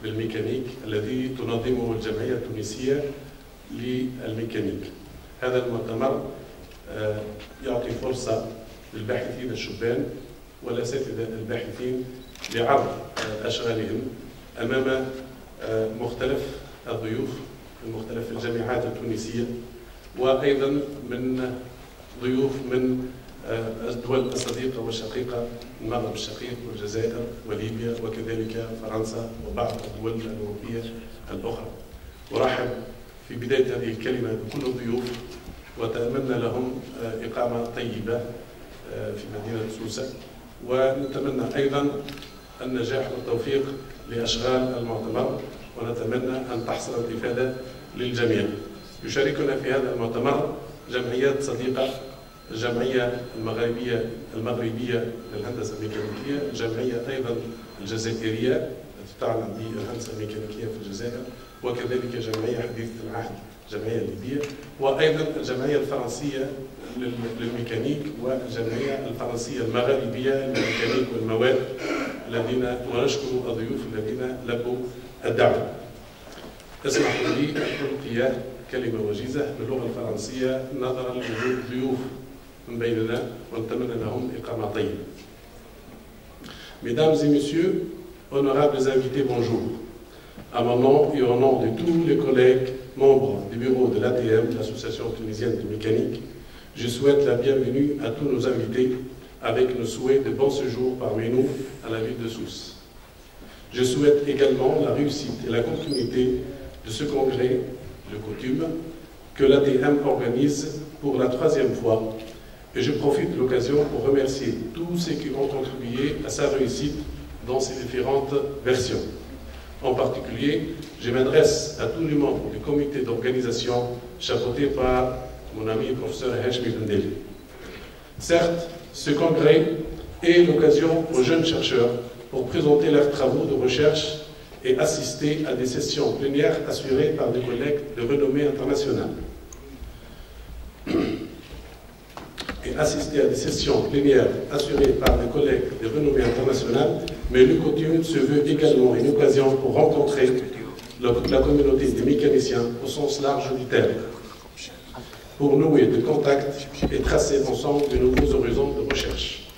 بالميكانيك الذي تنظمه الجمعية التونسية للميكانيك. هذا المؤتمر يعطي فرصة للباحثين الشبان والأساتذة الباحثين لعرض أشغالهم أمام مختلف الضيوف من مختلف الجامعات التونسية، وأيضا من ضيوف من الدول الصديقة والشقيقة، المغرب الشقيق والجزائر وليبيا وكذلك فرنسا وبعض الدول الأوروبية الأخرى. أرحب في بداية هذه الكلمة بكل الضيوف وأتمنى لهم إقامة طيبة في مدينة سوسة، ونتمنى أيضا النجاح والتوفيق لأشغال المؤتمر، ونتمنى أن تحصل الإفادة للجميع. يشاركنا في هذا المؤتمر جمعيات صديقة، الجمعية المغربية للهندسة الميكانيكية، الجمعية أيضا الجزائرية التي تعمل بالهندسة الميكانيكية في الجزائر، وكذلك جمعية حديثة العهد الجمعية الليبية، وأيضا الجمعية الفرنسية للميكانيك والجمعية الفرنسية المغربية للميكانيك والمواد الذين، ونشكر الضيوف الذين لبوا الدعوة. اسمحوا لي أن ألقي كلمة وجيزة باللغة الفرنسية نظرا لوجود ضيوف من بيننا ونتمنى لهم إقامة طيبة. Mesdames et messieurs, honorables invités, bonjour. À mon nom et au nom de tous les collègues membres du bureau de l'ATM, l'Association tunisienne de mécanique, je souhaite la bienvenue à tous nos invités avec nos souhaits de bon séjour parmi nous à la ville de Sousse. Je souhaite également la réussite et la continuité de ce congrès, le coutume, que l'ATM organise pour la 3e fois, et je profite de l'occasion pour remercier tous ceux qui ont contribué à sa réussite dans ses différentes versions. En particulier, je m'adresse à tous les membres du comité d'organisation chapeauté par mon ami le professeur Heshmi Bendeli. Certes, ce congrès est l'occasion aux jeunes chercheurs pour présenter leurs travaux de recherche et assister à des sessions plénières assurées par des collègues de renommée internationale. Mais le coutume se veut également une occasion pour rencontrer la communauté des mécaniciens au sens large du terme, pour nouer des contacts et tracer ensemble de nouveaux horizons de recherche.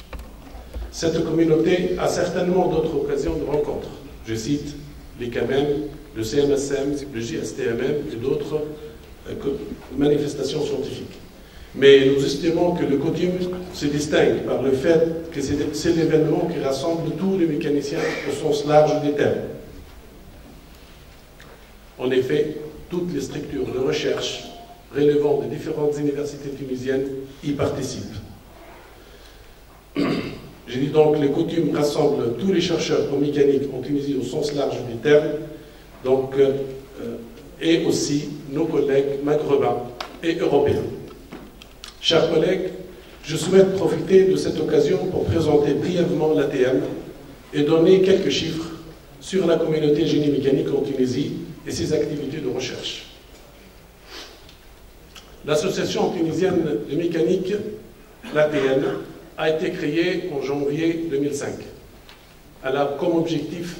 Cette communauté a certainement d'autres occasions de rencontre. Je cite les CAMEM, le CMSM, le JSTMM et d'autres manifestations scientifiques. Mais nous estimons que le coutume se distingue par le fait que c'est l'événement qui rassemble tous les mécaniciens au sens large des termes. En effet, toutes les structures de recherche relevant des différentes universités tunisiennes y participent. J'ai dit donc, les coutumes rassemblent tous les chercheurs en mécanique en Tunisie au sens large du terme, donc, et aussi nos collègues maghrébins et européens. Chers collègues, je souhaite profiter de cette occasion pour présenter brièvement l'ATM et donner quelques chiffres sur la communauté génie mécanique en Tunisie et ses activités de recherche. L'Association tunisienne de mécanique, l'ATM, a été créée en janvier 2005. Elle a comme objectif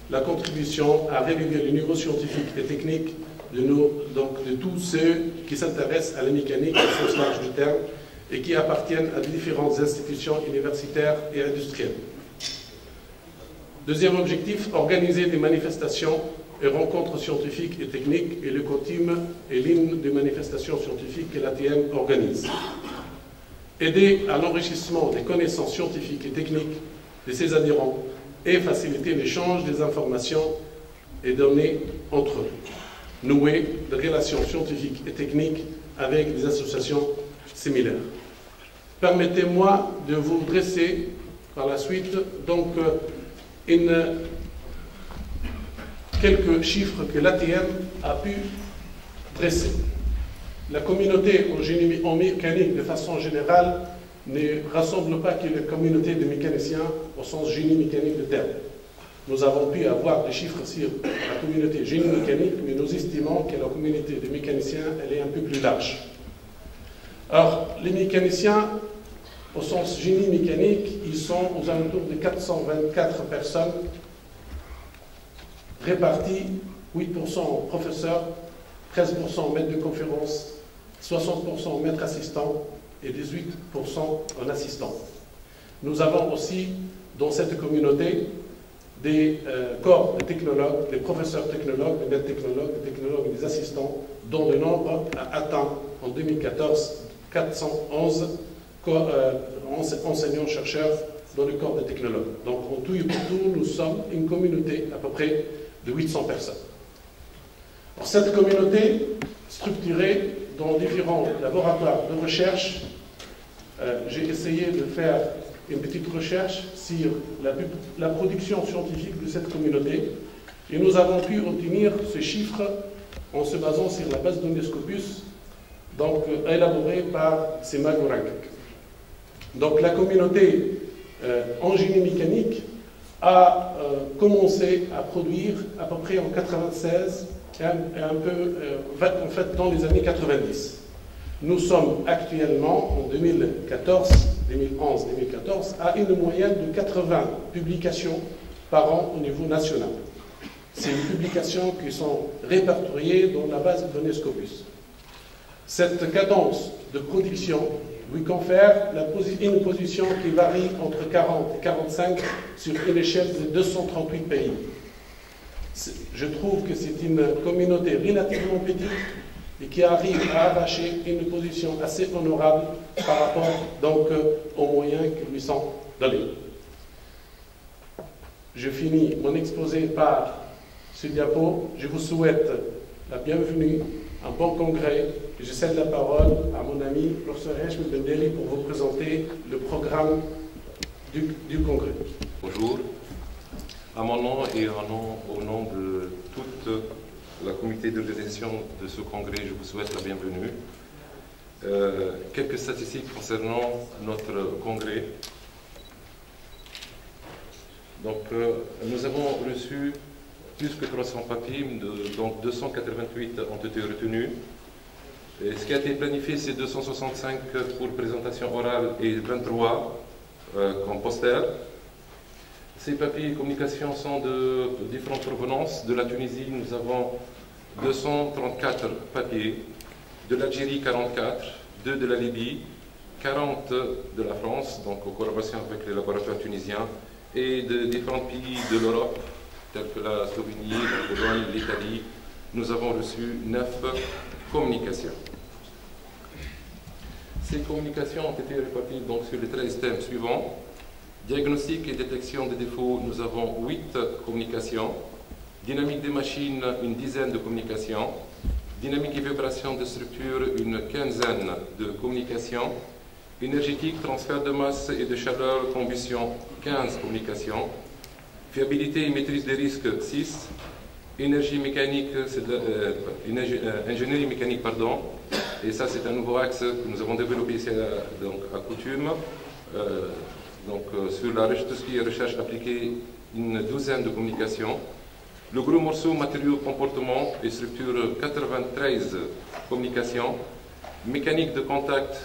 la contribution à relever le niveau scientifique et technique de tous ceux qui s'intéressent à la mécanique au sens large du terme et qui appartiennent à différentes institutions universitaires et industrielles. Deuxième objectif, organiser des manifestations et rencontres scientifiques et techniques, et le coutume est l'une des manifestations scientifiques que l'ATM organise. Aider à l'enrichissement des connaissances scientifiques et techniques de ses adhérents et faciliter l'échange des informations et données entre eux. Nouer des relations scientifiques et techniques avec des associations similaires. Permettez-moi de vous dresser par la suite donc quelques chiffres que l'ATM a pu dresser. La communauté en mécanique de façon générale ne rassemble pas que la communauté de mécaniciens au sens génie mécanique de terme. Nous avons pu avoir des chiffres sur la communauté génie mécanique, mais nous estimons que la communauté des mécaniciens elle est un peu plus large. Alors, les mécaniciens, au sens génie mécanique, ils sont aux alentours de 424 personnes répartis 8% professeurs, 13% maîtres de conférence, 60% maîtres assistants et 18% en assistants. Nous avons aussi dans cette communauté des corps de technologues, des professeurs technologues, des maîtres technologues, des technologues et des assistants, dont le nombre a atteint en 2014 411 enseignants-chercheurs dans le corps des technologues. Donc en tout et pour tout, nous sommes une communauté à peu près de 800 personnes. Alors, cette communauté, structurée dans différents laboratoires de recherche, j'ai essayé de faire une petite recherche sur la production scientifique de cette communauté et nous avons pu obtenir ce chiffre en se basant sur la base de données Scopus, donc élaborée par Sema Gourankak. Donc la communauté en génie mécanique a commencé à produire à peu près en 96 et un peu en fait dans les années 90. Nous sommes actuellement en 2011-2014 à une moyenne de 80 publications par an au niveau national. C'est des publications qui sont répertoriées dans la base de données Scopus. Cette cadence de production lui confère une position qui varie entre 40 et 45 sur une échelle de 238 pays. Je trouve que c'est une communauté relativement petite et qui arrive à arracher une position assez honorable par rapport donc aux moyens qui lui sont donnés. Je finis mon exposé par ce diapo. Je vous souhaite la bienvenue, un bon congrès. Je cède la parole à mon ami, professeur Heshmi Bendeli, pour vous présenter le programme du congrès. Bonjour. À mon nom et au nom de toute la comité d'organisation de ce congrès, je vous souhaite la bienvenue. Quelques statistiques concernant notre congrès. Donc, nous avons reçu plus que 300 papiers, donc 288 ont été retenus. Et ce qui a été planifié, c'est 265 pour présentation orale et 23 comme poster. Ces papiers et communications sont de différentes provenances. De la Tunisie, nous avons 234 papiers, de l'Algérie 44, 2 de la Libye, 40 de la France, donc en collaboration avec les laboratoires tunisiens, et de différents pays de l'Europe, tels que la Slovénie, la Pologne, l'Italie. Nous avons reçu 9 communications. Ces communications ont été réparties donc sur les 13 thèmes suivants. Diagnostic et détection des défauts, nous avons 8 communications. Dynamique des machines, une dizaine de communications. Dynamique et vibration de structure, une quinzaine de communications. Énergétique, transfert de masse et de chaleur, combustion, 15 communications. Fiabilité et maîtrise des risques, 6. Énergie mécanique, ingénierie mécanique, pardon. Et ça, c'est un nouveau axe que nous avons développé ici à Coutume. Sur tout ce qui est recherche appliquée, une douzaine de communications. Le gros morceau matériaux, comportement et structure, 93 communications. Mécanique de contact,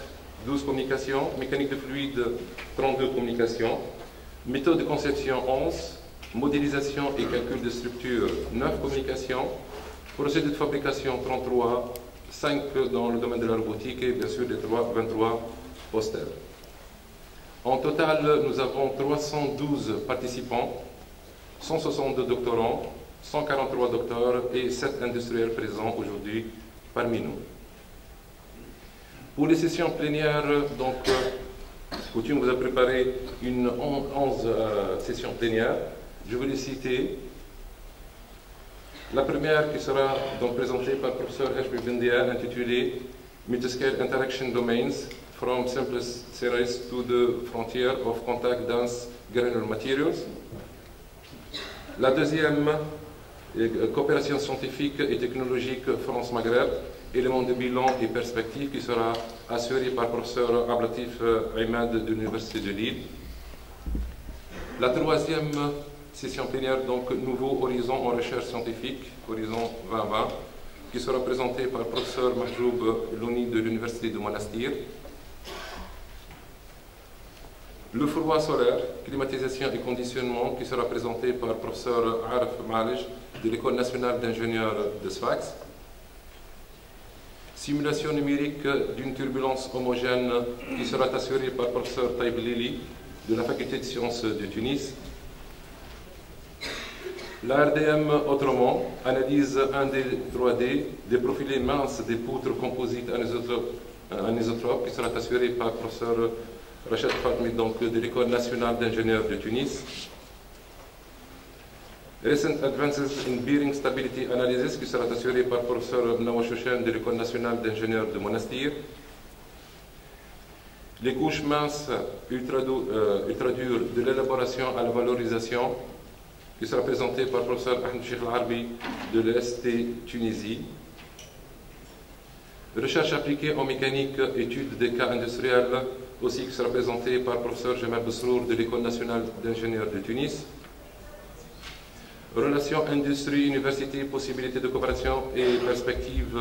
12 communications. Mécanique de fluide, 32 communications. Méthode de conception, 11. Modélisation et calcul de structure, 9 communications. Procédé de fabrication, 33. 5 dans le domaine de la robotique et bien sûr les 23 posters. En total, nous avons 312 participants, 162 doctorants, 143 docteurs et 7 industriels présents aujourd'hui parmi nous. Pour les sessions plénières, donc, Coutume vous a préparé 11 sessions plénières. Je vais les citer. La première qui sera donc présentée par le professeur Heshmi Bendeli, intitulée Multiscale Interaction Domains, from simplest series to the frontier of contact dense granular materials. La deuxième, coopération scientifique et technologique France-Maghreb, éléments de bilan et perspectives, qui sera assurée par le professeur Ablatif Ahmed de l'Université de Lille. La troisième session plénière, donc Nouveau Horizon en recherche scientifique, Horizon 2020, qui sera présentée par le professeur Mahjoub Louni de l'Université de Monastir. Le fourroie solaire, climatisation et conditionnement, qui sera présenté par le professeur Arf Malej de l'École nationale d'ingénieurs de Sfax. Simulation numérique d'une turbulence homogène, qui sera assurée par le professeur Taïb Lili de la faculté de sciences de Tunis. La RDM autrement, analyse 1D 3D des profilés minces des poutres composites anisotropes, qui sera assurée par le professeur Rachid Fatmi, donc de l'École nationale d'ingénieurs de Tunis. Recent Advances in Bearing Stability Analysis, qui sera assuré par le professeur Nawa Shoshan de l'École nationale d'ingénieurs de Monastir. Les couches minces ultra dures de l'élaboration à la valorisation, qui sera présenté par le professeur Ahmed Cheikh Al-Arbi de l'EST Tunisie. Recherche appliquée en mécanique, étude des cas industriels, aussi qui sera présenté par le professeur Jamal Besrour de l'École nationale d'ingénieurs de Tunis. Relations industrie-université, possibilités de coopération et perspectives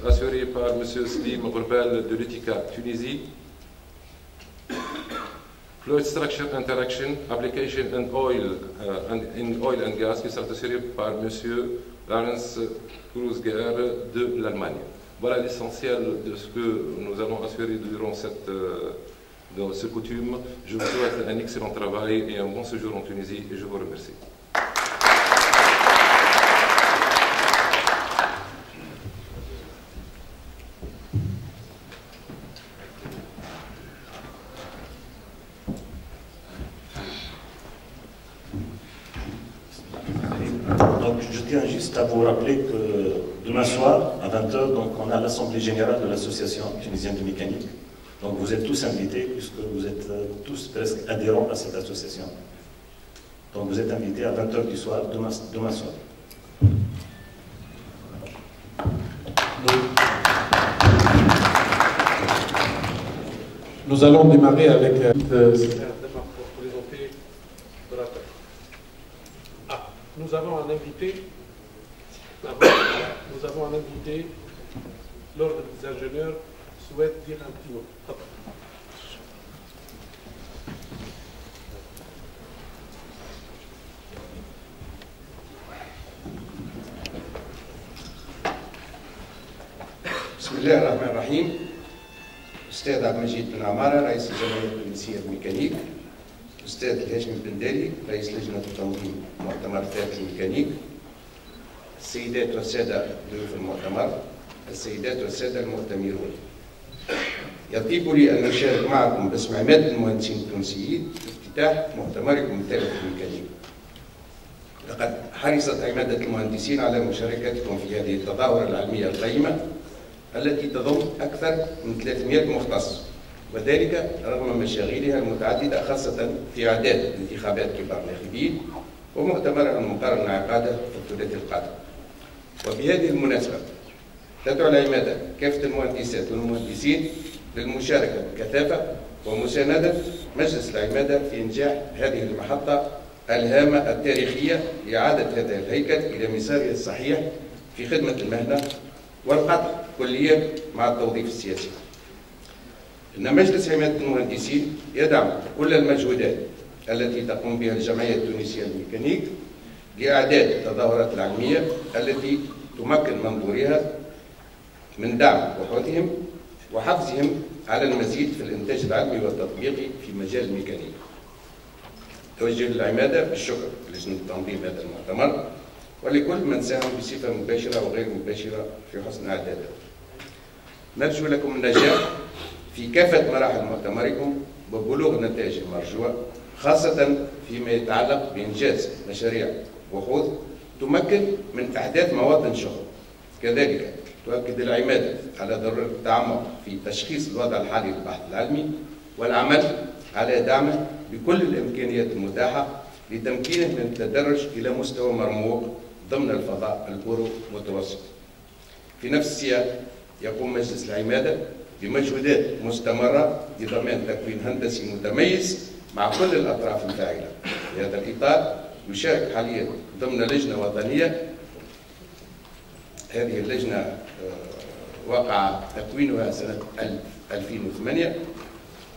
assurées par M. Slim Rourbel de l'ETICA Tunisie. Fluid Structure Interaction, Application in Oil and Gas, qui sera assuré par M. Lawrence Kruzger de l'Allemagne. Voilà l'essentiel de ce que nous allons assurer durant ce coutume. Je vous souhaite un excellent travail et un bon séjour en Tunisie et je vous remercie. Donc je tiens juste à vous rappeler que demain soir, à 20h, donc, on a l'Assemblée Générale de l'Association tunisienne de mécanique. Donc vous êtes tous invités, puisque vous êtes tous presque adhérents à cette association. Donc vous êtes invités à 20h du soir, demain soir. Nous allons démarrer avec nous avons un invité. L'ordre des ingénieurs souhaite dire un petit mot. بسم الله الرحمن الرحيم. أستاذ عبد المجيد بن عمارة رئيس الجمعية التونسية للميكانيك. أستاذ الهاشمي بن دالي رئيس لجنة التنظيم مؤتمر ذات الميكانيك. السيدات والسادة ضيوف المؤتمر، السيدات والسادة المؤتمرون. يطيب لي أن أشارك معكم باسم عماد المهندسين التونسيين في افتتاح مؤتمركم الثالث للميكانيك. لقد حرصت عمادة المهندسين على مشاركتكم في هذه التظاهرة العلمية القيمة التي تضم أكثر من 300 مختص، وذلك رغم مشاغلها المتعددة خاصة في إعداد انتخابات كبار الناخبين ومؤتمرها المقرر انعقاده في الثلاثاء القادم. وبهذه المناسبة تدعو العمادة كافة المهندسات والمهندسين للمشاركة بكثافة ومساندة مجلس العمادة في إنجاح هذه المحطة الهامة التاريخية لإعادة هذا الهيكل إلى مساره الصحيح في خدمة المهنة والقطع كليا مع التوظيف السياسي. إن مجلس عمادة المهندسين يدعم كل المجهودات التي تقوم بها الجمعية التونسية للميكانيك لإعداد التظاهرات العلمية التي تمكن منظوريها من دعم بحوثهم وحفزهم على المزيد في الإنتاج العلمي والتطبيقي في مجال الميكانيك. توجه للعمادة بالشكر لجنة تنظيم هذا المؤتمر ولكل من ساهم بصفة مباشرة وغير مباشرة في حسن إعداده. نرجو لكم النجاح في كافة مراحل مؤتمركم وبلوغ النتائج المرجوة، خاصة فيما يتعلق بإنجاز مشاريع بحوث تمكن من إحداث مواطن شغل. كذلك تؤكد العمادة على ضرورة التعمق في تشخيص الوضع الحالي للبحث العلمي والعمل على دعمه بكل الإمكانيات المتاحة لتمكينه من التدرج إلى مستوى مرموق ضمن الفضاء البورو متوسط. في نفس السياق يقوم مجلس العمادة بمجهودات مستمرة لضمان تكوين هندسي متميز مع كل الأطراف الفاعلة. في هذا الإطار يشارك حاليا ضمن لجنة وطنية. هذه اللجنة وقع تكوينها سنة 2008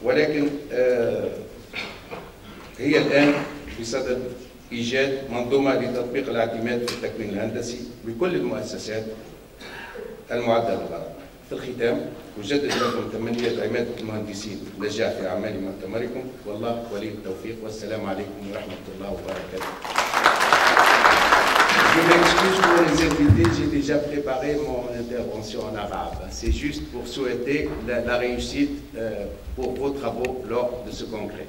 ولكن هي الآن بصدد إيجاد منظومة لتطبيق الاعتماد في التكوين الهندسي بكل المؤسسات المعدة للغرض. في الختام أجدد لكم تمنية عمادة المهندسين النجاح في أعمال مؤتمركم، والله ولي التوفيق، والسلام عليكم ورحمة الله وبركاته. Je m'excuse pour les invités, j'ai déjà préparé mon intervention en arabe. C'est juste pour souhaiter la réussite pour vos travaux lors de ce congrès.